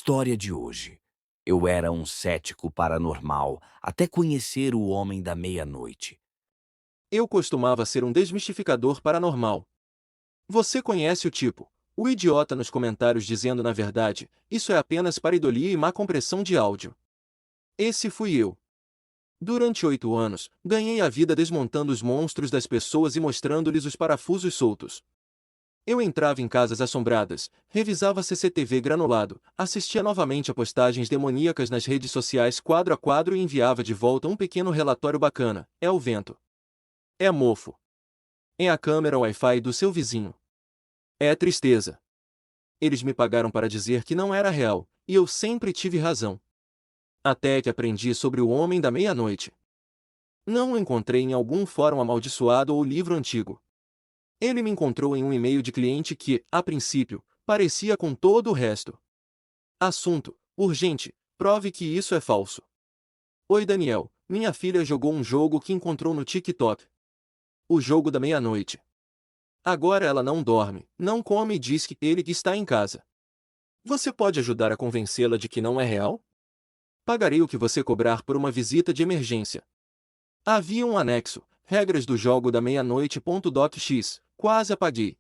História de hoje. Eu era um cético paranormal até conhecer o Homem da Meia-Noite. Eu costumava ser um desmistificador paranormal. Você conhece o tipo, o idiota nos comentários dizendo na verdade, isso é apenas pareidolia e má compressão de áudio. Esse fui eu. Durante 8 anos, ganhei a vida desmontando os monstros das pessoas e mostrando-lhes os parafusos soltos. Eu entrava em casas assombradas, revisava CCTV granulado, assistia novamente a postagens demoníacas nas redes sociais quadro a quadro e enviava de volta um pequeno relatório bacana. É o vento. É mofo. É a câmera Wi-Fi do seu vizinho. É tristeza. Eles me pagaram para dizer que não era real, e eu sempre tive razão. Até que aprendi sobre o Homem da Meia-Noite. Não o encontrei em algum fórum amaldiçoado ou livro antigo. Ele me encontrou em um e-mail de cliente que, a princípio, parecia com todo o resto. Assunto: urgente, prove que isso é falso. Oi Daniel, minha filha jogou um jogo que encontrou no TikTok. O jogo da meia-noite. Agora ela não dorme, não come e diz que ele está em casa. Você pode ajudar a convencê-la de que não é real? Pagarei o que você cobrar por uma visita de emergência. Havia um anexo, regras do jogo da meia-noite.docx, quase apaguei.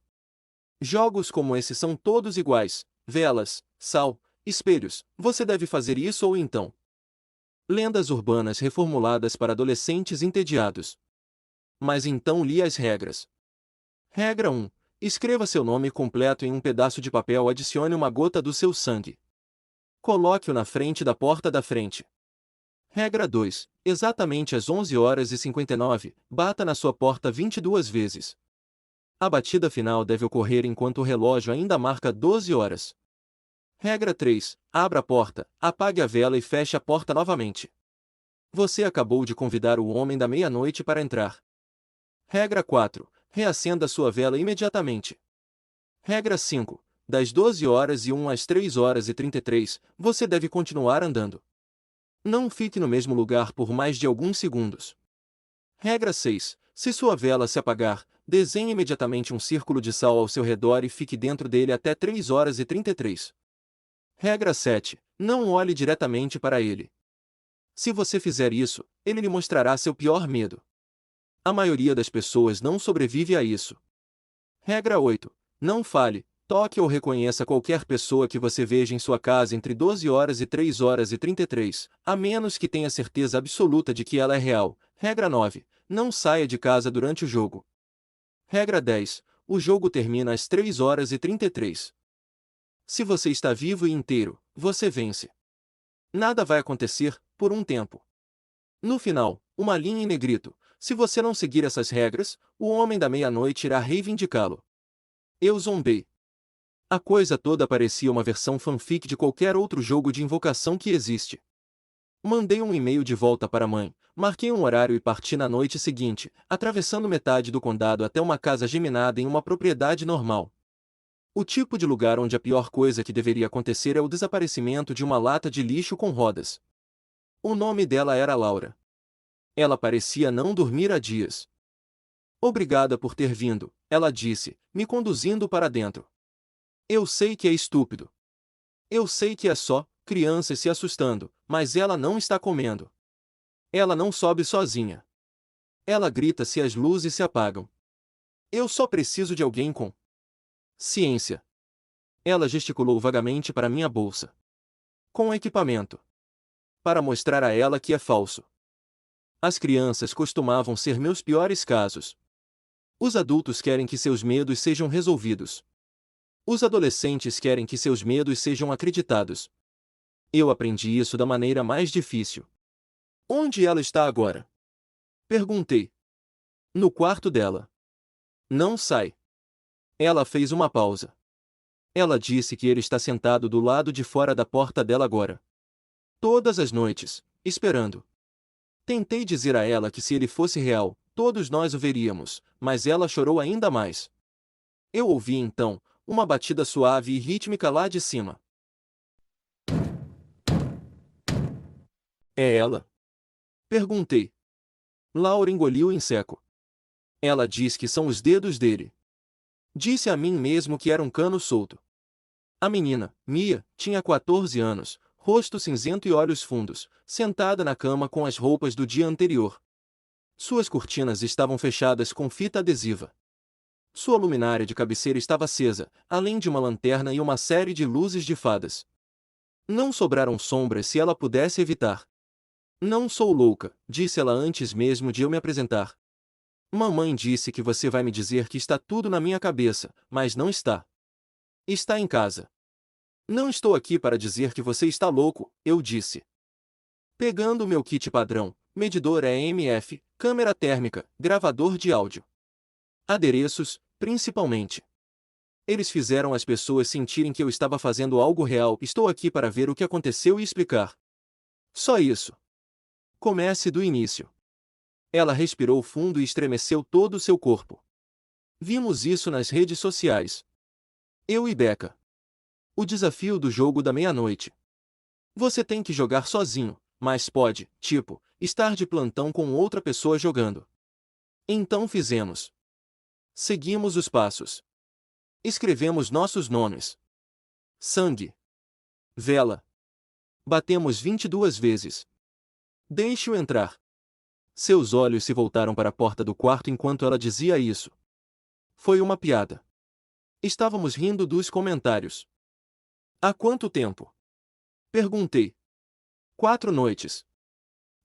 Jogos como esse são todos iguais, velas, sal, espelhos, você deve fazer isso ou então. Lendas urbanas reformuladas para adolescentes entediados. Mas então li as regras. Regra 1. Escreva seu nome completo em um pedaço de papel. Adicione uma gota do seu sangue. Coloque-o na frente da porta da frente. Regra 2. Exatamente às 11h59, bata na sua porta 22 vezes. A batida final deve ocorrer enquanto o relógio ainda marca 12 horas. Regra 3. Abra a porta, apague a vela e feche a porta novamente. Você acabou de convidar o Homem da Meia-Noite para entrar. Regra 4. Reacenda sua vela imediatamente. Regra 5. Das 12h01 às 3h33, você deve continuar andando. Não fique no mesmo lugar por mais de alguns segundos. Regra 6. Se sua vela se apagar, desenhe imediatamente um círculo de sal ao seu redor e fique dentro dele até 3h33. Regra 7. Não olhe diretamente para ele. Se você fizer isso, ele lhe mostrará seu pior medo. A maioria das pessoas não sobrevive a isso. Regra 8. Não fale, toque ou reconheça qualquer pessoa que você veja em sua casa entre 12h e 3h33, a menos que tenha certeza absoluta de que ela é real. Regra 9. Não saia de casa durante o jogo. Regra 10. O jogo termina às 3h33. Se você está vivo e inteiro, você vence. Nada vai acontecer, por um tempo. No final, uma linha em negrito. Se você não seguir essas regras, o Homem da Meia-Noite irá reivindicá-lo. Eu zombei. A coisa toda parecia uma versão fanfic de qualquer outro jogo de invocação que existe. Mandei um e-mail de volta para a mãe, marquei um horário e parti na noite seguinte, atravessando metade do condado até uma casa geminada em uma propriedade normal. O tipo de lugar onde a pior coisa que deveria acontecer é o desaparecimento de uma lata de lixo com rodas. O nome dela era Laura. Ela parecia não dormir há dias. Obrigada por ter vindo, ela disse, me conduzindo para dentro. Eu sei que é estúpido. Eu sei que é só crianças se assustando, mas ela não está comendo. Ela não sobe sozinha. Ela grita se as luzes se apagam. Eu só preciso de alguém com ciência. Ela gesticulou vagamente para minha bolsa. Com equipamento. Para mostrar a ela que é falso. As crianças costumavam ser meus piores casos. Os adultos querem que seus medos sejam resolvidos. Os adolescentes querem que seus medos sejam acreditados. Eu aprendi isso da maneira mais difícil. Onde ela está agora? Perguntei. No quarto dela. Não sai. Ela fez uma pausa. Ela disse que ele está sentado do lado de fora da porta dela agora. Todas as noites, esperando. Tentei dizer a ela que se ele fosse real, todos nós o veríamos, mas ela chorou ainda mais. Eu ouvi então uma batida suave e rítmica lá de cima. É ela? Perguntei. Laura engoliu em seco. Ela diz que são os dedos dele. Disse a mim mesmo que era um cano solto. A menina, Mia, tinha 14 anos, rosto cinzento e olhos fundos, sentada na cama com as roupas do dia anterior. Suas cortinas estavam fechadas com fita adesiva. Sua luminária de cabeceira estava acesa, além de uma lanterna e uma série de luzes de fadas. Não sobraram sombras se ela pudesse evitar. Não sou louca, disse ela antes mesmo de eu me apresentar. Mamãe disse que você vai me dizer que está tudo na minha cabeça, mas não está. Está em casa. Não estou aqui para dizer que você está louco, eu disse. Pegando meu kit padrão, medidor EMF, câmera térmica, gravador de áudio. Adereços, principalmente. Eles fizeram as pessoas sentirem que eu estava fazendo algo real. Estou aqui para ver o que aconteceu e explicar. Só isso. Comece do início. Ela respirou fundo e estremeceu todo o seu corpo. Vimos isso nas redes sociais. Eu e Becca. O desafio do jogo da meia-noite. Você tem que jogar sozinho, mas pode, tipo, estar de plantão com outra pessoa jogando. Então fizemos. Seguimos os passos. Escrevemos nossos nomes. Sangue. Vela. Batemos 22 vezes. Deixe-o entrar. Seus olhos se voltaram para a porta do quarto enquanto ela dizia isso. Foi uma piada. Estávamos rindo dos comentários. Há quanto tempo? Perguntei. 4 noites.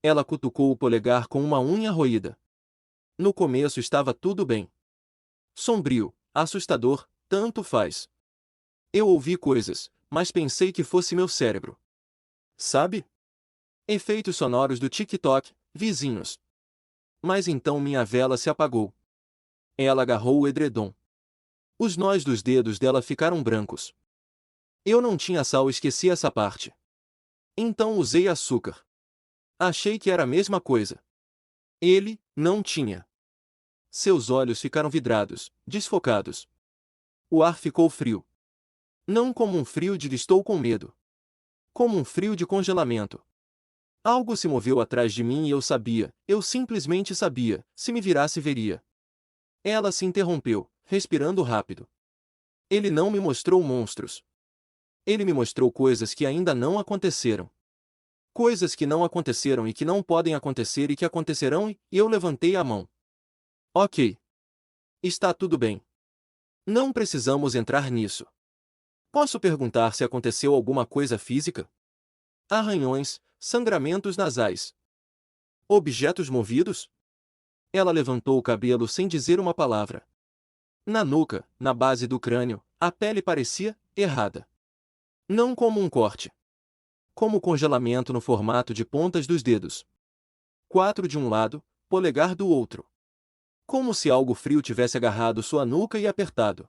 Ela cutucou o polegar com uma unha roída. No começo estava tudo bem. Sombrio, assustador, tanto faz. Eu ouvi coisas, mas pensei que fosse meu cérebro. Sabe? Efeitos sonoros do TikTok, vizinhos. Mas então minha vela se apagou. Ela agarrou o edredom. Os nós dos dedos dela ficaram brancos. Eu não tinha sal, esqueci essa parte. Então usei açúcar. Achei que era a mesma coisa. Ele não tinha. Seus olhos ficaram vidrados, desfocados. O ar ficou frio. Não como um frio de estou com medo. Como um frio de congelamento. Algo se moveu atrás de mim e eu simplesmente sabia, se me virasse veria. Ela se interrompeu, respirando rápido. Ele não me mostrou monstros. Ele me mostrou coisas que ainda não aconteceram. Coisas que não aconteceram e que não podem acontecer e que acontecerão e eu levantei a mão. Ok. Está tudo bem. Não precisamos entrar nisso. Posso perguntar se aconteceu alguma coisa física? Arranhões, sangramentos nasais. Objetos movidos? Ela levantou o cabelo sem dizer uma palavra. Na nuca, na base do crânio, a pele parecia errada. Não como um corte. Como congelamento no formato de pontas dos dedos. 4 de um lado, polegar do outro. Como se algo frio tivesse agarrado sua nuca e apertado.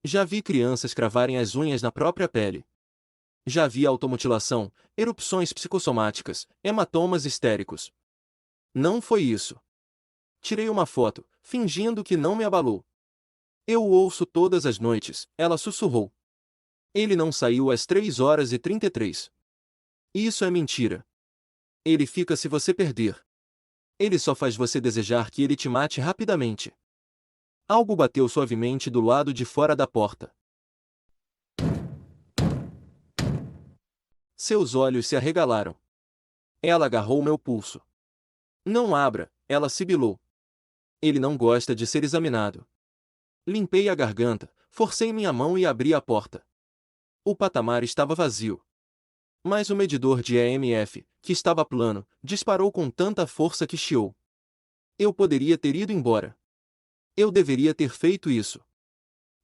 Já vi crianças cravarem as unhas na própria pele. Já vi automutilação, erupções psicossomáticas, hematomas histéricos. Não foi isso. Tirei uma foto, fingindo que não me abalou. Eu o ouço todas as noites, ela sussurrou. Ele não saiu às 3h33. Isso é mentira. Ele fica se você perder. Ele só faz você desejar que ele te mate rapidamente. Algo bateu suavemente do lado de fora da porta. Seus olhos se arregalaram. Ela agarrou meu pulso. Não abra, ela sibilou. Ele não gosta de ser examinado. Limpei a garganta, forcei minha mão e abri a porta. O patamar estava vazio. Mas o medidor de EMF, que estava plano, disparou com tanta força que chiou. Eu poderia ter ido embora. Eu deveria ter feito isso.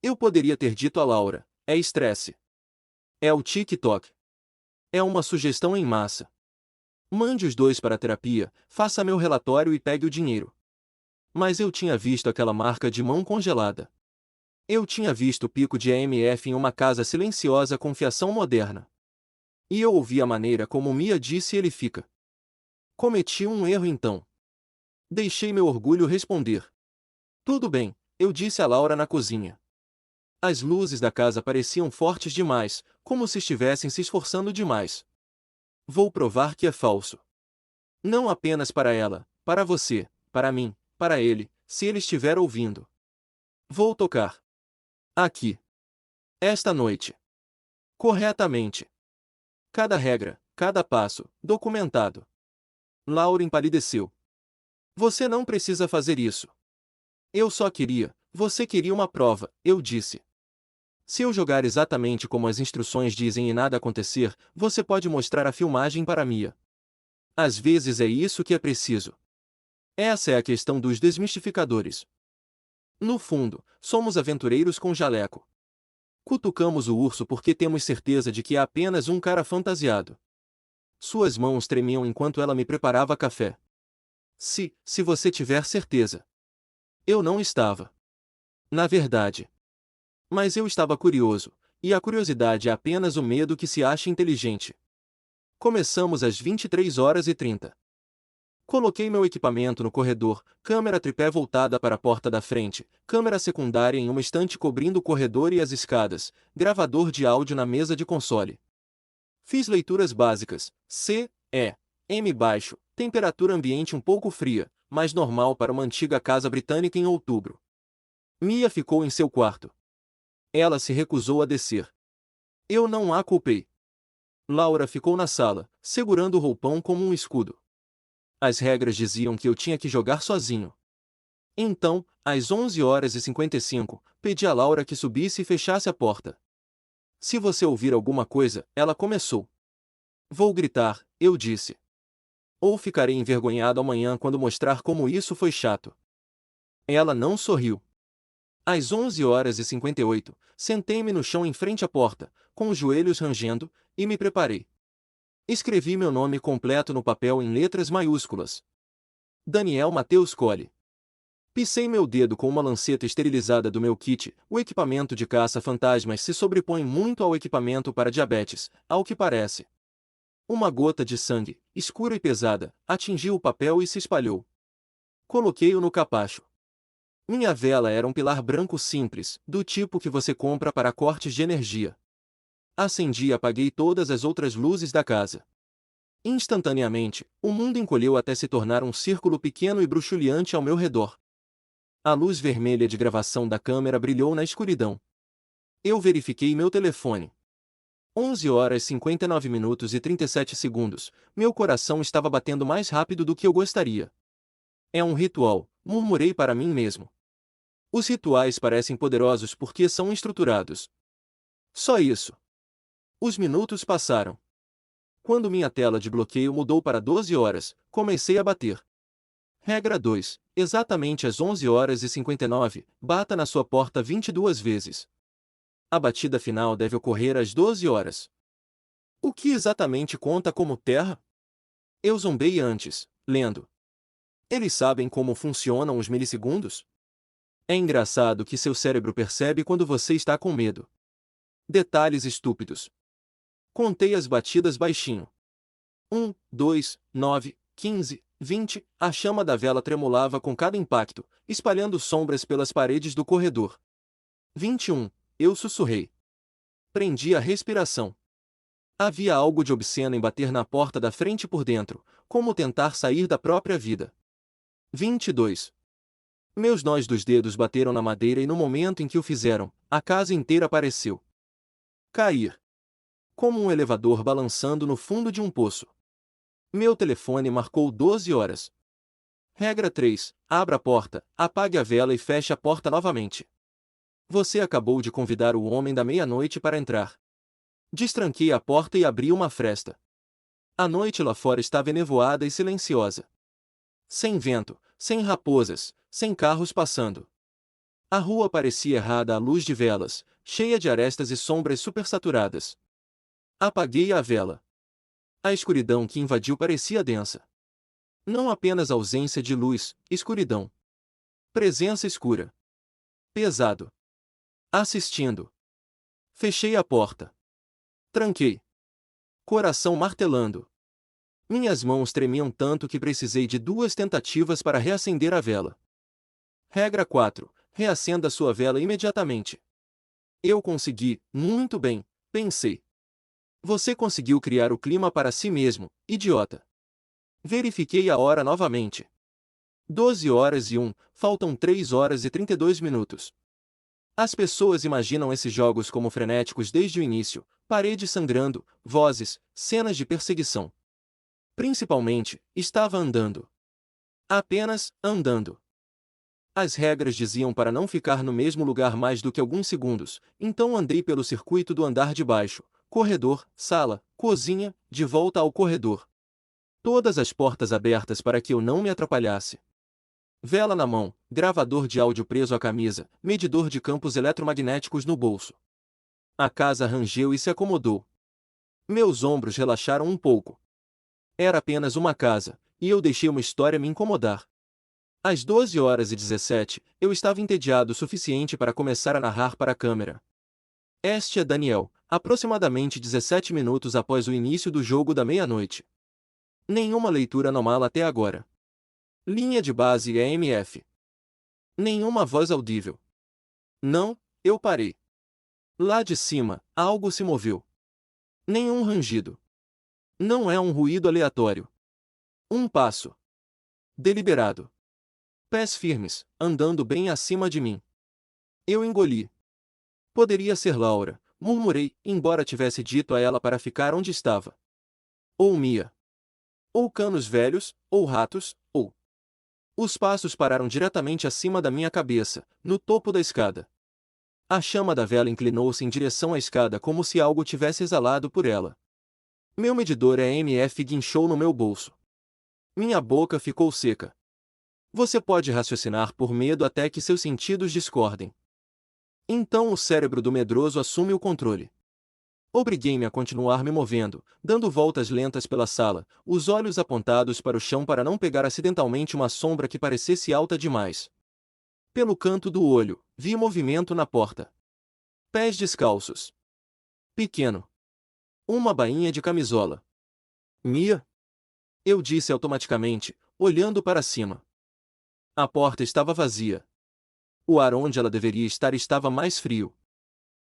Eu poderia ter dito a Laura, é estresse. É o TikTok. É uma sugestão em massa. Mande os dois para a terapia, faça meu relatório e pegue o dinheiro. Mas eu tinha visto aquela marca de mão congelada. Eu tinha visto o pico de EMF em uma casa silenciosa com fiação moderna. E eu ouvi a maneira como Mia disse ele fica. Cometi um erro então. Deixei meu orgulho responder. Tudo bem, eu disse a Laura na cozinha. As luzes da casa pareciam fortes demais, como se estivessem se esforçando demais. Vou provar que é falso. Não apenas para ela, para você, para mim, para ele, se ele estiver ouvindo. Vou tocar. Aqui. Esta noite. corretamente. Cada regra, cada passo, documentado. Laura empalideceu. Você não precisa fazer isso. Eu só queria, você queria uma prova, eu disse. Se eu jogar exatamente como as instruções dizem e nada acontecer, você pode mostrar a filmagem para Mia. Às vezes é isso que é preciso. Essa é a questão dos desmistificadores. No fundo, somos aventureiros com jaleco. Cutucamos o urso porque temos certeza de que é apenas um cara fantasiado. Suas mãos tremiam enquanto ela me preparava café. Se você tiver certeza. Eu não estava. Na verdade. Mas eu estava curioso, e a curiosidade é apenas o medo que se acha inteligente. Começamos às 23h30. Coloquei meu equipamento no corredor, câmera tripé voltada para a porta da frente, câmera secundária em uma estante cobrindo o corredor e as escadas, gravador de áudio na mesa de console. Fiz leituras básicas, C, E, M baixo, temperatura ambiente um pouco fria, mas normal para uma antiga casa britânica em outubro. Mia ficou em seu quarto. Ela se recusou a descer. Eu não a culpei. Laura ficou na sala, segurando o roupão como um escudo. As regras diziam que eu tinha que jogar sozinho. Então, às 11h55, pedi a Laura que subisse e fechasse a porta. Se você ouvir alguma coisa, ela começou. Vou gritar, eu disse. Ou ficarei envergonhado amanhã quando mostrar como isso foi chato. Ela não sorriu. Às 11h58, sentei-me no chão em frente à porta, com os joelhos rangendo, e me preparei. Escrevi meu nome completo no papel em letras maiúsculas. Daniel Mateus Colli. Pisei meu dedo com uma lanceta esterilizada do meu kit. O equipamento de caça-fantasmas se sobrepõe muito ao equipamento para diabetes, ao que parece. Uma gota de sangue, escura e pesada, atingiu o papel e se espalhou. Coloquei-o no capacho. Minha vela era um pilar branco simples, do tipo que você compra para cortes de energia. Acendi e apaguei todas as outras luzes da casa. Instantaneamente, o mundo encolheu até se tornar um círculo pequeno e bruxuleante ao meu redor. A luz vermelha de gravação da câmera brilhou na escuridão. Eu verifiquei meu telefone. 11h59 e 37 segundos. Meu coração estava batendo mais rápido do que eu gostaria. É um ritual, murmurei para mim mesmo. Os rituais parecem poderosos porque são estruturados. Só isso. Os minutos passaram. Quando minha tela de bloqueio mudou para 12 horas, comecei a bater. Regra 2. Exatamente às 11h59, bata na sua porta 22 vezes. A batida final deve ocorrer às 12 horas. O que exatamente conta como terra? Eu zombei antes, lendo. Eles sabem como funcionam os milissegundos? É engraçado que seu cérebro percebe quando você está com medo. Detalhes estúpidos. Contei as batidas baixinho. 1, 2, 9, 15, 20. A chama da vela tremulava com cada impacto, espalhando sombras pelas paredes do corredor. 21. Eu sussurrei. Prendi a respiração. Havia algo de obsceno em bater na porta da frente por dentro, como tentar sair da própria vida. 22. Meus nós dos dedos bateram na madeira e no momento em que o fizeram, a casa inteira pareceu cair. Como um elevador balançando no fundo de um poço. Meu telefone marcou 12 horas. Regra 3. Abra a porta, apague a vela e feche a porta novamente. Você acabou de convidar o homem da meia-noite para entrar. Destranquei a porta e abri uma fresta. A noite lá fora estava enevoada e silenciosa. Sem vento, sem raposas, sem carros passando. A rua parecia errada à luz de velas, cheia de arestas e sombras supersaturadas. Apaguei a vela. A escuridão que invadiu parecia densa. Não apenas ausência de luz, escuridão. Presença escura. Pesado. Assistindo. Fechei a porta. Tranquei. Coração martelando. Minhas mãos tremiam tanto que precisei de 2 tentativas para reacender a vela. Regra 4. Reacenda sua vela imediatamente. Eu consegui, muito bem, pensei. Você conseguiu criar o clima para si mesmo, idiota. Verifiquei a hora novamente. 12h01, faltam 3h32. As pessoas imaginam esses jogos como frenéticos desde o início, paredes sangrando, vozes, cenas de perseguição. Principalmente, estava andando. Apenas andando. As regras diziam para não ficar no mesmo lugar mais do que alguns segundos, então andei pelo circuito do andar de baixo, corredor, sala, cozinha, de volta ao corredor. Todas as portas abertas para que eu não me atrapalhasse. Vela na mão, gravador de áudio preso à camisa, medidor de campos eletromagnéticos no bolso. A casa rangeu e se acomodou. Meus ombros relaxaram um pouco. Era apenas uma casa, e eu deixei uma história me incomodar. Às 12h17, eu estava entediado o suficiente para começar a narrar para a câmera. Este é Daniel, aproximadamente 17 minutos após o início do jogo da meia-noite. Nenhuma leitura anômala até agora. Linha de base EMF. Nenhuma voz audível. Não, eu parei. Lá de cima, algo se moveu. Nenhum rangido. Não é um ruído aleatório. Um passo. Deliberado. Pés firmes, andando bem acima de mim. Eu engoli. Poderia ser Laura, murmurei, embora tivesse dito a ela para ficar onde estava. Ou Mia. Ou canos velhos, ou ratos, ou... Os passos pararam diretamente acima da minha cabeça, no topo da escada. A chama da vela inclinou-se em direção à escada como se algo tivesse exalado por ela. Meu medidor EMF guinchou no meu bolso. Minha boca ficou seca. Você pode raciocinar por medo até que seus sentidos discordem. Então o cérebro do medroso assume o controle. Obriguei-me a continuar me movendo, dando voltas lentas pela sala, os olhos apontados para o chão para não pegar acidentalmente uma sombra que parecesse alta demais. Pelo canto do olho, vi movimento na porta. Pés descalços. Pequeno. Uma bainha de camisola. Mia? Eu disse automaticamente, olhando para cima. A porta estava vazia. O ar onde ela deveria estar estava mais frio.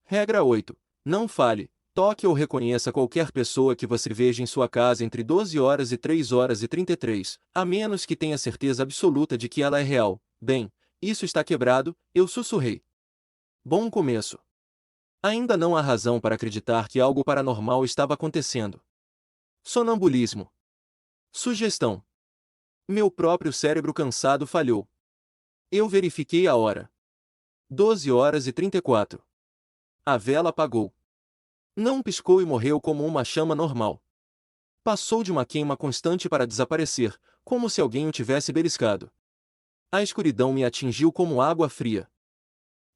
Regra 8. Não fale, toque ou reconheça qualquer pessoa que você veja em sua casa entre 12h e 3h33, a menos que tenha certeza absoluta de que ela é real. Bem, isso está quebrado, eu sussurrei. Bom começo. Ainda não há razão para acreditar que algo paranormal estava acontecendo. Sonambulismo. Sugestão. Meu próprio cérebro cansado falhou. Eu verifiquei a hora. 12h34. A vela apagou. Não piscou e morreu como uma chama normal. Passou de uma queima constante para desaparecer, como se alguém o tivesse beliscado. A escuridão me atingiu como água fria.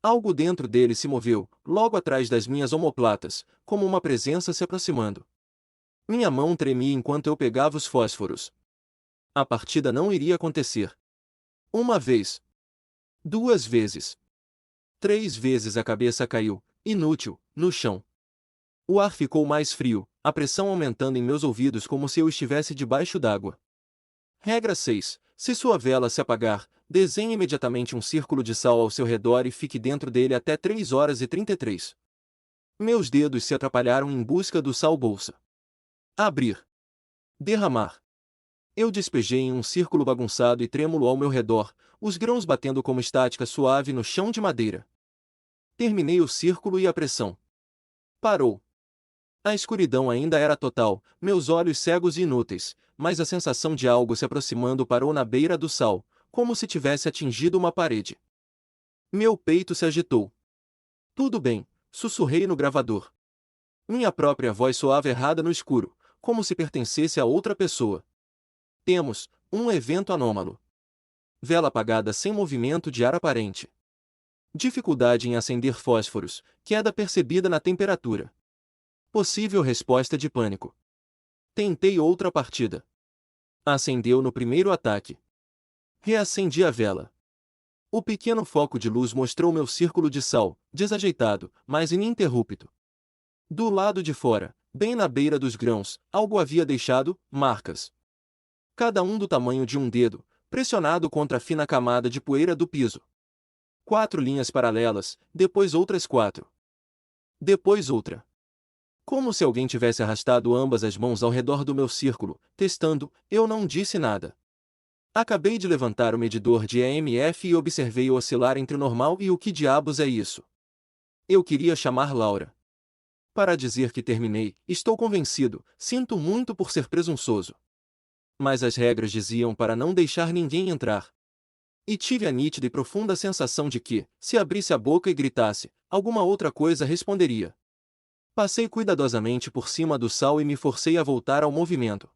Algo dentro dele se moveu, logo atrás das minhas omoplatas, como uma presença se aproximando. Minha mão tremia enquanto eu pegava os fósforos. A partida não iria acontecer. Uma vez. 2 vezes. 3 vezes a cabeça caiu, inútil, no chão. O ar ficou mais frio, a pressão aumentando em meus ouvidos como se eu estivesse debaixo d'água. Regra 6. Se sua vela se apagar, desenhe imediatamente um círculo de sal ao seu redor e fique dentro dele até 3h33. Meus dedos se atrapalharam em busca do sal bolsa. Abrir. Derramar. Eu despejei em um círculo bagunçado e trêmulo ao meu redor, os grãos batendo como estática suave no chão de madeira. Terminei o círculo e a pressão parou. A escuridão ainda era total, meus olhos cegos e inúteis, mas a sensação de algo se aproximando parou na beira do sal, como se tivesse atingido uma parede. Meu peito se agitou. Tudo bem, sussurrei no gravador. Minha própria voz soava errada no escuro, como se pertencesse a outra pessoa. Temos um evento anômalo. Vela apagada sem movimento de ar aparente. Dificuldade em acender fósforos, queda percebida na temperatura. Possível resposta de pânico. Tentei outra partida. Acendeu no primeiro ataque. Reacendi a vela. O pequeno foco de luz mostrou meu círculo de sal, desajeitado, mas ininterrupto. Do lado de fora, bem na beira dos grãos, algo havia deixado marcas. Cada um do tamanho de um dedo, pressionado contra a fina camada de poeira do piso. 4 linhas paralelas, depois outras 4. Depois outra. Como se alguém tivesse arrastado ambas as mãos ao redor do meu círculo, testando, eu não disse nada. Acabei de levantar o medidor de EMF e observei-o oscilar entre o normal e o que diabos é isso. Eu queria chamar Laura para dizer que terminei, estou convencido, sinto muito por ser presunçoso. Mas as regras diziam para não deixar ninguém entrar. E tive a nítida e profunda sensação de que, se abrisse a boca e gritasse, alguma outra coisa responderia. Passei cuidadosamente por cima do sal e me forcei a voltar ao movimento.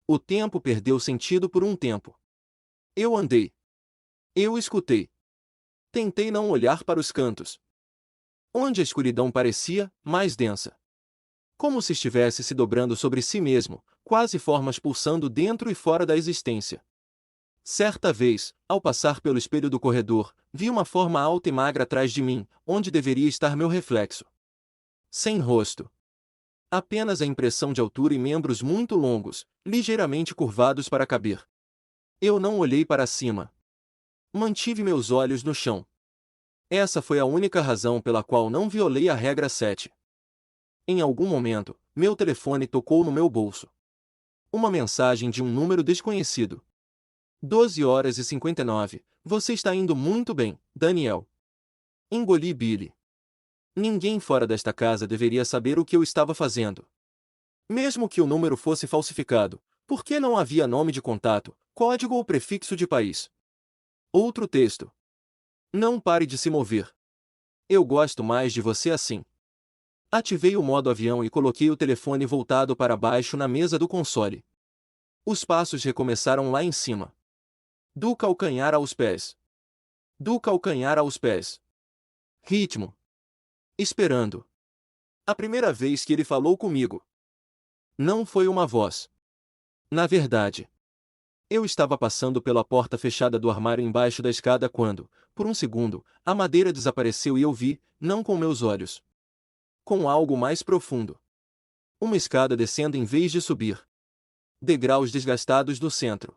O tempo perdeu sentido por um tempo. Eu andei. Eu escutei. Tentei não olhar para os cantos, onde a escuridão parecia mais densa. Como se estivesse se dobrando sobre si mesmo, quase formas pulsando dentro e fora da existência. Certa vez, ao passar pelo espelho do corredor, vi uma forma alta e magra atrás de mim, onde deveria estar meu reflexo. Sem rosto. Apenas a impressão de altura e membros muito longos, ligeiramente curvados para caber. Eu não olhei para cima. Mantive meus olhos no chão. Essa foi a única razão pela qual não violei a regra 7. Em algum momento, meu telefone tocou no meu bolso. Uma mensagem de um número desconhecido. 12h59. Você está indo muito bem, Daniel. Engoli Billy. Ninguém fora desta casa deveria saber o que eu estava fazendo. Mesmo que o número fosse falsificado, por que não havia nome de contato, código ou prefixo de país? Outro texto. Não pare de se mover. Eu gosto mais de você assim. Ativei o modo avião e coloquei o telefone voltado para baixo na mesa do console. Os passos recomeçaram lá em cima. Do calcanhar aos pés. Do calcanhar aos pés. Ritmo. Esperando. A primeira vez que ele falou comigo. Não foi uma voz. Na verdade, eu estava passando pela porta fechada do armário embaixo da escada quando, por um segundo, a madeira desapareceu e eu vi, não com meus olhos, com algo mais profundo. Uma escada descendo em vez de subir. Degraus desgastados do centro.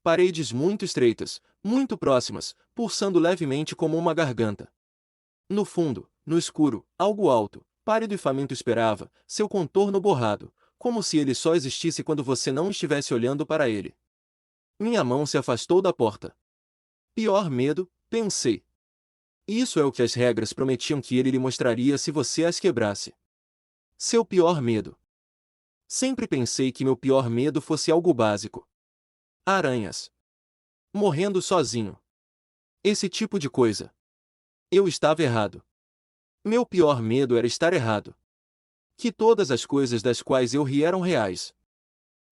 Paredes muito estreitas, muito próximas, pulsando levemente como uma garganta. No fundo, no escuro, algo alto, pálido e faminto esperava, seu contorno borrado, como se ele só existisse quando você não estivesse olhando para ele. Minha mão se afastou da porta. Pior medo, pensei. Isso é o que as regras prometiam que ele lhe mostraria se você as quebrasse. Seu pior medo. Sempre pensei que meu pior medo fosse algo básico. Aranhas. Morrendo sozinho. Esse tipo de coisa. Eu estava errado. Meu pior medo era estar errado. Que todas as coisas das quais eu ri eram reais.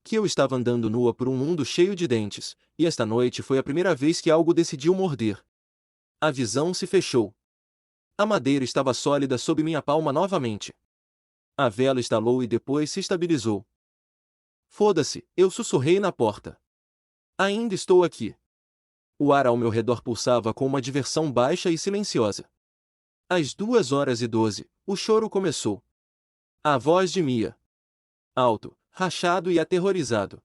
Que eu estava andando nua por um mundo cheio de dentes, e esta noite foi a primeira vez que algo decidiu morder. A visão se fechou. A madeira estava sólida sob minha palma novamente. A vela estalou e depois se estabilizou. Foda-se, eu sussurrei na porta. Ainda estou aqui. O ar ao meu redor pulsava com uma diversão baixa e silenciosa. Às 2h12, o choro começou. A voz de Mia. Alto, rachado e aterrorizado.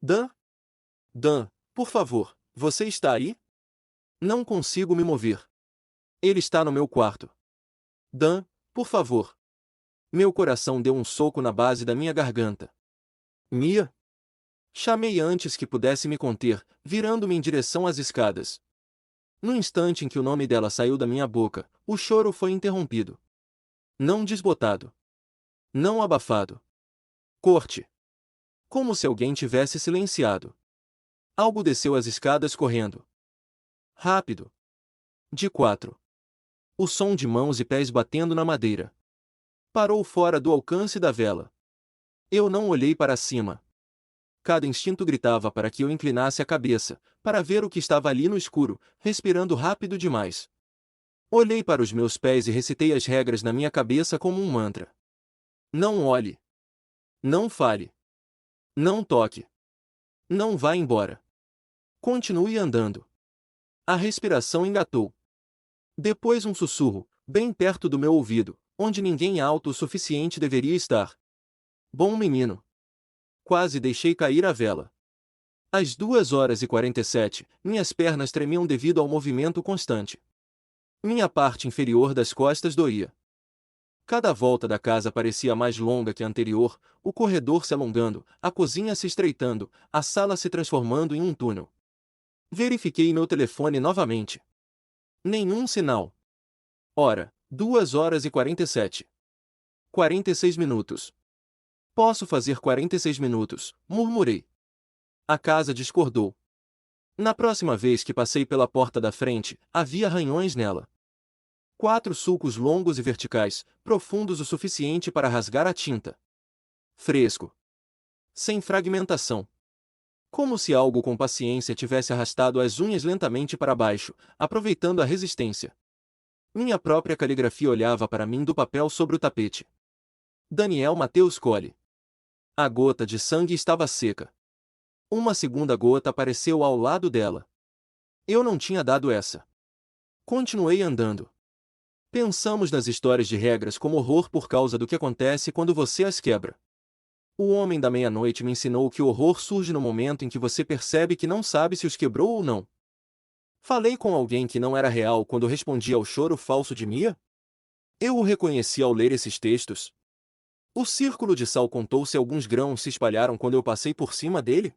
Dan? Dan, por favor, você está aí? Não consigo me mover. Ele está no meu quarto. Dan, por favor. Meu coração deu um soco na base da minha garganta. Mia? Chamei antes que pudesse me conter, virando-me em direção às escadas. No instante em que o nome dela saiu da minha boca, o choro foi interrompido. Não desbotado. Não abafado. Corte. Como se alguém tivesse silenciado. Algo desceu as escadas correndo. Rápido. De 4. O som de mãos e pés batendo na madeira. Parou fora do alcance da vela. Eu não olhei para cima. Cada instinto gritava para que eu inclinasse a cabeça, para ver o que estava ali no escuro, respirando rápido demais. Olhei para os meus pés e recitei as regras na minha cabeça como um mantra. Não olhe. Não fale. Não toque. Não vá embora. Continue andando. A respiração engatou. Depois um sussurro, bem perto do meu ouvido, onde ninguém alto o suficiente deveria estar. Bom menino. Quase deixei cair a vela. Às 2h47, minhas pernas tremiam devido ao movimento constante. Minha parte inferior das costas doía. Cada volta da casa parecia mais longa que a anterior, o corredor se alongando, a cozinha se estreitando, a sala se transformando em um túnel. Verifiquei meu telefone novamente. Nenhum sinal. Ora, 2h47. 46 minutos. Posso fazer 46 minutos, murmurei. A casa discordou. Na próxima vez que passei pela porta da frente, havia arranhões nela. 4 sulcos longos e verticais, profundos o suficiente para rasgar a tinta. Fresco. Sem fragmentação. Como se algo com paciência tivesse arrastado as unhas lentamente para baixo, aproveitando a resistência. Minha própria caligrafia olhava para mim do papel sobre o tapete. Daniel Mateus Colli. A gota de sangue estava seca. Uma segunda gota apareceu ao lado dela. Eu não tinha dado essa. Continuei andando. Pensamos nas histórias de regras como horror por causa do que acontece quando você as quebra. O homem da meia-noite me ensinou que o horror surge no momento em que você percebe que não sabe se os quebrou ou não. Falei com alguém que não era real quando respondi ao choro falso de Mia? Eu o reconheci ao ler esses textos. O círculo de sal contou se alguns grãos se espalharam quando eu passei por cima dele?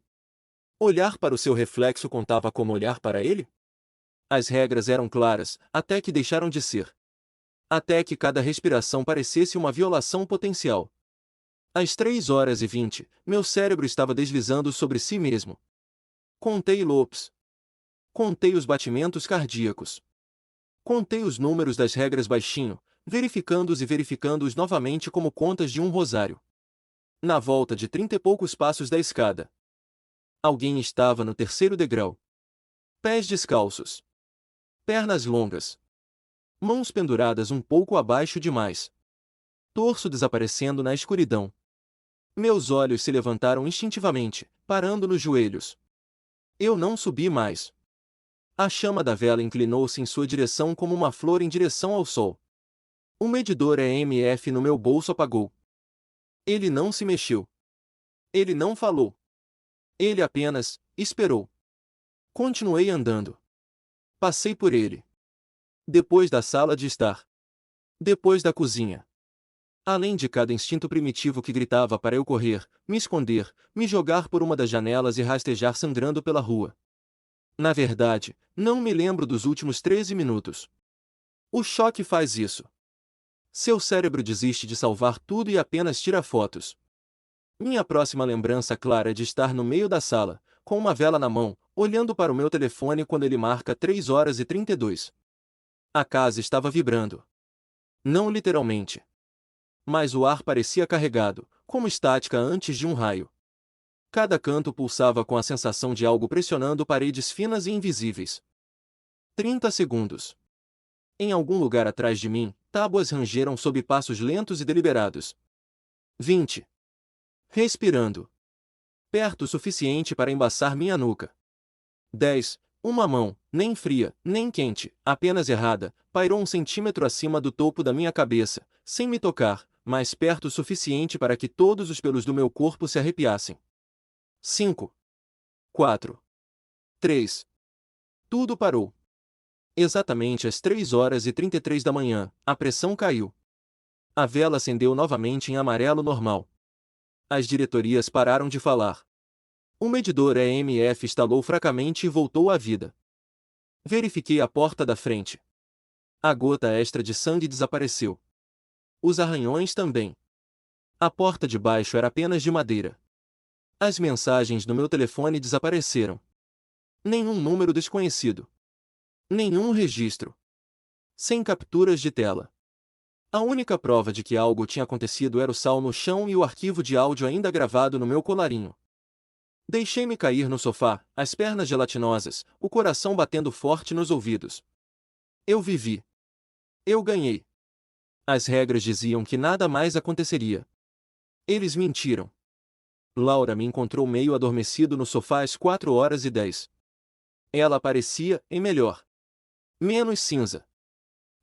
Olhar para o seu reflexo contava como olhar para ele? As regras eram claras, até que deixaram de ser. Até que cada respiração parecesse uma violação potencial. Às 3h20, meu cérebro estava deslizando sobre si mesmo. Contei loops. Contei os batimentos cardíacos. Contei os números das regras baixinho, verificando-os e verificando-os novamente como contas de um rosário. Na volta de 30 e poucos passos da escada. Alguém estava no terceiro degrau. Pés descalços. Pernas longas. Mãos penduradas um pouco abaixo demais. Torso desaparecendo na escuridão. Meus olhos se levantaram instintivamente, parando nos joelhos. Eu não subi mais. A chama da vela inclinou-se em sua direção como uma flor em direção ao sol. O medidor EMF no meu bolso apagou. Ele não se mexeu. Ele não falou. Ele apenas esperou. Continuei andando. Passei por ele. Depois da sala de estar. Depois da cozinha. Além de cada instinto primitivo que gritava para eu correr, me esconder, me jogar por uma das janelas e rastejar sangrando pela rua. Na verdade, não me lembro dos últimos 13 minutos. O choque faz isso. Seu cérebro desiste de salvar tudo e apenas tira fotos. Minha próxima lembrança clara é de estar no meio da sala, com uma vela na mão, olhando para o meu telefone quando ele marca 3h32. A casa estava vibrando. Não literalmente. Mas o ar parecia carregado, como estática antes de um raio. Cada canto pulsava com a sensação de algo pressionando paredes finas e invisíveis. 30 segundos. Em algum lugar atrás de mim, tábuas rangeram sob passos lentos e deliberados. 20. Respirando. Perto o suficiente para embaçar minha nuca. 10. Uma mão, nem fria, nem quente, apenas errada, pairou 1 centímetro acima do topo da minha cabeça, sem me tocar, mas perto o suficiente para que todos os pelos do meu corpo se arrepiassem. 5. 4. 3. Tudo parou. Exatamente às 3h33 da manhã, a pressão caiu. A vela acendeu novamente em amarelo normal. As diretorias pararam de falar. O medidor EMF estalou fracamente e voltou à vida. Verifiquei a porta da frente. A gota extra de sangue desapareceu. Os arranhões também. A porta de baixo era apenas de madeira. As mensagens no meu telefone desapareceram. Nenhum número desconhecido. Nenhum registro. Sem capturas de tela. A única prova de que algo tinha acontecido era o sal no chão e o arquivo de áudio ainda gravado no meu colarinho. Deixei-me cair no sofá, as pernas gelatinosas, o coração batendo forte nos ouvidos. Eu vivi. Eu ganhei. As regras diziam que nada mais aconteceria. Eles mentiram. Laura me encontrou meio adormecido no sofá às 4h10. Ela parecia, em melhor. Menos cinza.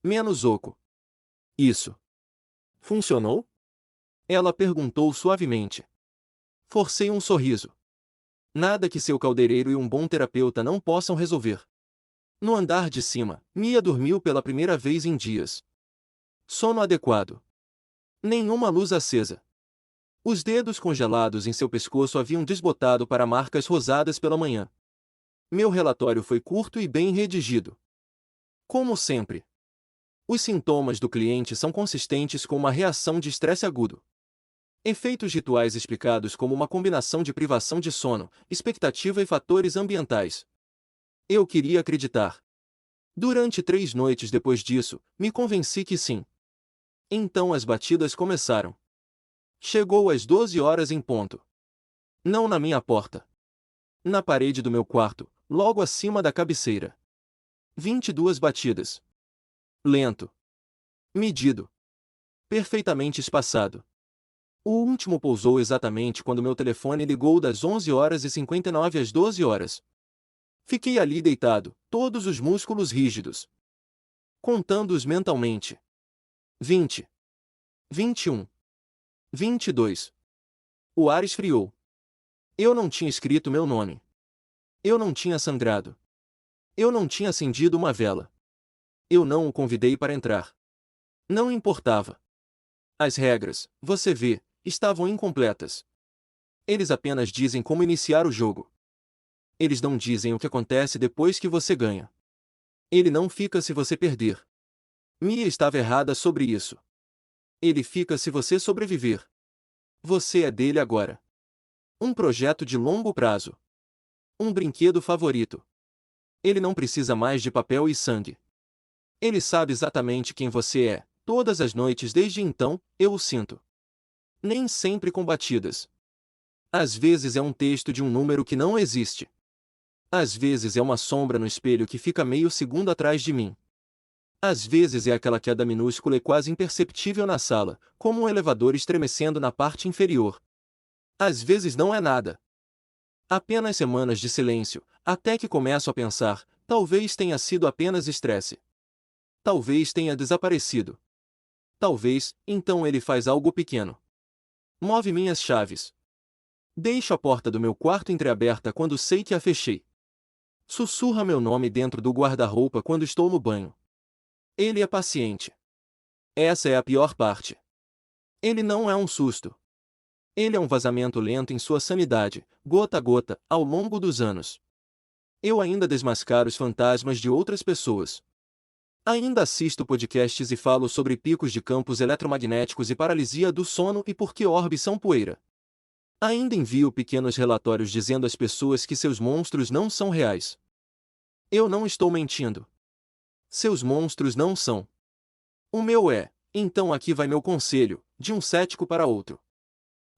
Menos oco. Isso. Funcionou? Ela perguntou suavemente. Forcei um sorriso. Nada que seu caldeireiro e um bom terapeuta não possam resolver. No andar de cima, Mia dormiu pela primeira vez em dias. Sono adequado. Nenhuma luz acesa. Os dedos congelados em seu pescoço haviam desbotado para marcas rosadas pela manhã. Meu relatório foi curto e bem redigido. Como sempre. Os sintomas do cliente são consistentes com uma reação de estresse agudo. Efeitos rituais explicados como uma combinação de privação de sono, expectativa e fatores ambientais. Eu queria acreditar. Durante 3 noites depois disso, me convenci que sim. Então as batidas começaram. Chegou às 12 horas em ponto. Não na minha porta. Na parede do meu quarto, logo acima da cabeceira. 22 batidas. Lento. Medido. Perfeitamente espaçado. O último pousou exatamente quando meu telefone ligou das 11 horas e 59 às 12 horas. Fiquei ali deitado, todos os músculos rígidos. Contando-os mentalmente. 20. 21. 22. O ar esfriou. Eu não tinha escrito meu nome. Eu não tinha sangrado. Eu não tinha acendido uma vela. Eu não o convidei para entrar. Não importava. As regras, você vê, estavam incompletas. Eles apenas dizem como iniciar o jogo. Eles não dizem o que acontece depois que você ganha. Ele não fica se você perder. Mia estava errada sobre isso. Ele fica se você sobreviver. Você é dele agora. Um projeto de longo prazo. Um brinquedo favorito. Ele não precisa mais de papel e sangue. Ele sabe exatamente quem você é. Todas as noites desde então, eu o sinto. Nem sempre com batidas. Às vezes é um texto de um número que não existe. Às vezes é uma sombra no espelho que fica meio segundo atrás de mim. Às vezes é aquela queda minúscula e quase imperceptível na sala, como um elevador estremecendo na parte inferior. Às vezes não é nada. Apenas semanas de silêncio, até que começo a pensar, talvez tenha sido apenas estresse. Talvez tenha desaparecido. Talvez, então ele faz algo pequeno. Move minhas chaves. Deixo a porta do meu quarto entreaberta quando sei que a fechei. Sussurra meu nome dentro do guarda-roupa quando estou no banho. Ele é paciente. Essa é a pior parte. Ele não é um susto. Ele é um vazamento lento em sua sanidade, gota a gota, ao longo dos anos. Eu ainda desmascaro os fantasmas de outras pessoas. Ainda assisto podcasts e falo sobre picos de campos eletromagnéticos e paralisia do sono e por que orbes são poeira. Ainda envio pequenos relatórios dizendo às pessoas que seus monstros não são reais. Eu não estou mentindo. Seus monstros não são. O meu é. Então aqui vai meu conselho, de um cético para outro.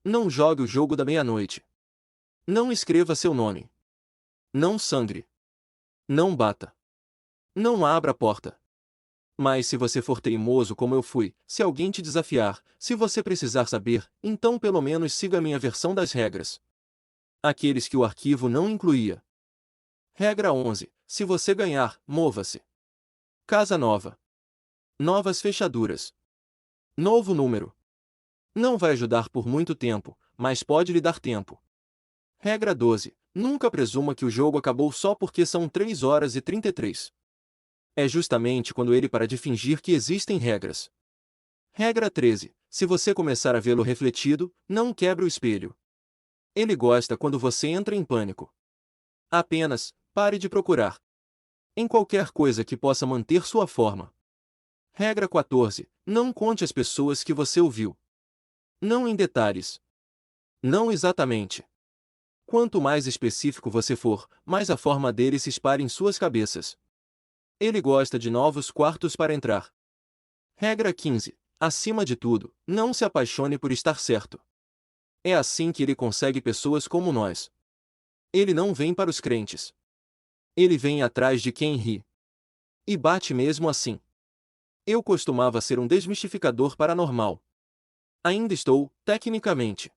Não jogue o jogo da meia-noite. Não escreva seu nome. Não sangre. Não bata. Não abra a porta. Mas se você for teimoso como eu fui, se alguém te desafiar, se você precisar saber, então pelo menos siga a minha versão das regras. Aqueles que o arquivo não incluía. Regra 11. Se você ganhar, mova-se. Casa nova. Novas fechaduras. Novo número. Não vai ajudar por muito tempo, mas pode lhe dar tempo. Regra 12. Nunca presuma que o jogo acabou só porque são 3 horas e 33. É justamente quando ele para de fingir que existem regras. Regra 13. Se você começar a vê-lo refletido, não quebre o espelho. Ele gosta quando você entra em pânico. Apenas, pare de procurar. Em qualquer coisa que possa manter sua forma. Regra 14. Não conte às pessoas que você ouviu. Não em detalhes. Não exatamente. Quanto mais específico você for, mais a forma dele se espalha em suas cabeças. Ele gosta de novos quartos para entrar. Regra 15. Acima de tudo, não se apaixone por estar certo. É assim que ele consegue pessoas como nós. Ele não vem para os crentes. Ele vem atrás de quem ri. E bate mesmo assim. Eu costumava ser um desmistificador paranormal. Ainda estou, tecnicamente.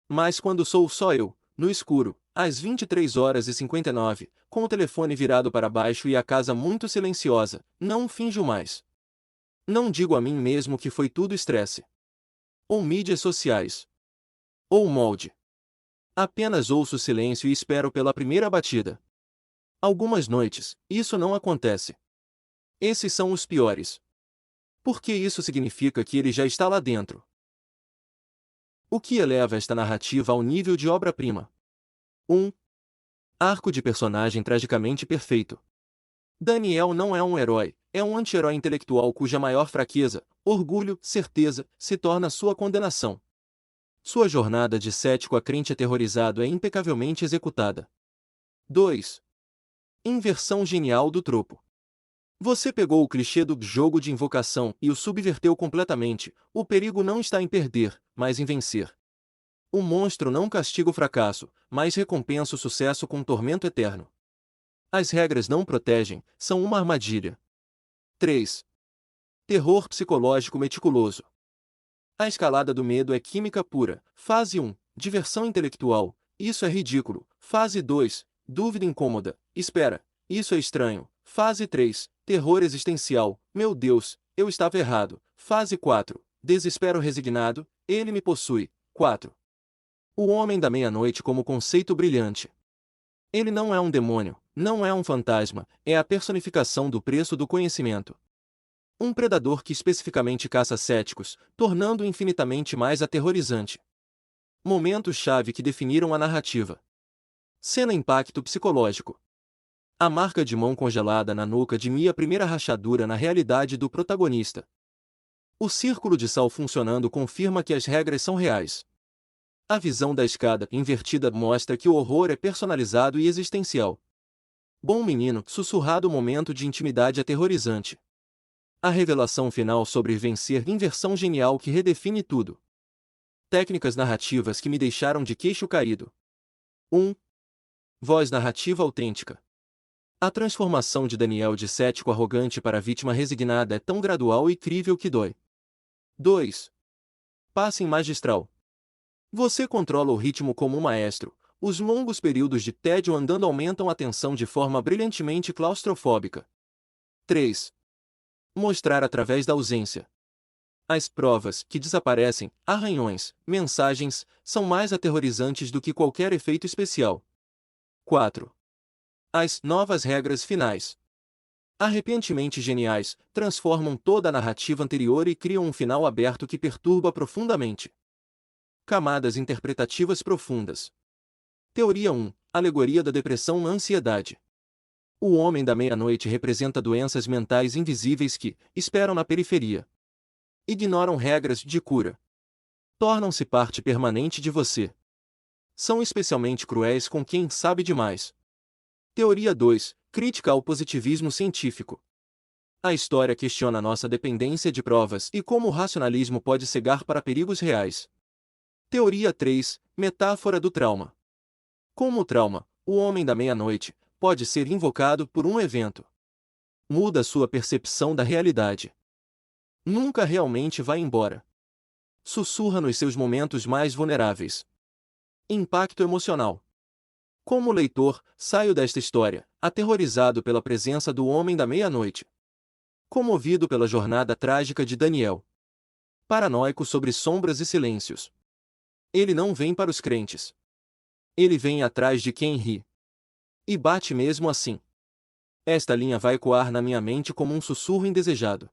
Mas quando sou só eu, no escuro, às 23 horas e 59, com o telefone virado para baixo e a casa muito silenciosa, não finjo mais. Não digo a mim mesmo que foi tudo estresse. Ou mídias sociais. Ou molde. Apenas ouço o silêncio e espero pela primeira batida. Algumas noites, isso não acontece. Esses são os piores. Porque isso significa que ele já está lá dentro. O que eleva esta narrativa ao nível de obra-prima? 1. Arco de personagem tragicamente perfeito. Daniel não é um herói, é um anti-herói intelectual cuja maior fraqueza, orgulho, certeza, se torna sua condenação. Sua jornada de cético a crente aterrorizado é impecavelmente executada. 2. Inversão genial do tropo. Você pegou o clichê do jogo de invocação e o subverteu completamente. O perigo não está em perder, mas em vencer. O monstro não castiga o fracasso, mas recompensa o sucesso com um tormento eterno. As regras não protegem, são uma armadilha. 3. Terror psicológico meticuloso. A escalada do medo é química pura. Fase 1. Diversão intelectual. Isso é ridículo. Fase 2. Dúvida incômoda. Espera. Isso é estranho. Fase 3. Terror existencial. Meu Deus, eu estava errado. Fase 4. Desespero resignado. Ele me possui. 4. O Homem da Meia-Noite como conceito brilhante. Ele não é um demônio, não é um fantasma, é a personificação do preço do conhecimento. Um predador que especificamente caça céticos, tornando-o infinitamente mais aterrorizante. Momentos-chave que definiram a narrativa. Cena impacto psicológico. A marca de mão congelada na nuca de Mia, a primeira rachadura na realidade do protagonista. O círculo de sal funcionando confirma que as regras são reais. A visão da escada invertida mostra que o horror é personalizado e existencial. Bom menino, sussurrado momento de intimidade aterrorizante. A revelação final sobre vencer inversão genial que redefine tudo. Técnicas narrativas que me deixaram de queixo caído. 1. Voz narrativa autêntica. A transformação de Daniel de cético arrogante para vítima resignada é tão gradual e crível que dói. 2. Passing magistral. Você controla o ritmo como um maestro. Os longos períodos de tédio andando aumentam a tensão de forma brilhantemente claustrofóbica. 3. Mostrar através da ausência. As provas, que desaparecem, arranhões, mensagens, são mais aterrorizantes do que qualquer efeito especial. 4. As novas regras finais. Arrepentemente geniais, transformam toda a narrativa anterior e criam um final aberto que perturba profundamente. Camadas interpretativas profundas. Teoria 1. Alegoria da depressão e ansiedade. O Homem da Meia-Noite representa doenças mentais invisíveis que esperam na periferia. Ignoram regras de cura. Tornam-se parte permanente de você. São especialmente cruéis com quem sabe demais. Teoria 2. Crítica ao positivismo científico. A história questiona nossa dependência de provas e como o racionalismo pode cegar para perigos reais. Teoria 3. Metáfora do trauma. Como o trauma, o Homem da Meia-Noite, pode ser invocado por um evento. Muda sua percepção da realidade. Nunca realmente vai embora. Sussurra nos seus momentos mais vulneráveis. Impacto emocional. Como leitor, saio desta história, aterrorizado pela presença do Homem da Meia-Noite. Comovido pela jornada trágica de Daniel. Paranoico sobre sombras e silêncios. Ele não vem para os crentes. Ele vem atrás de quem ri. E bate mesmo assim. Esta linha vai ecoar na minha mente como um sussurro indesejado.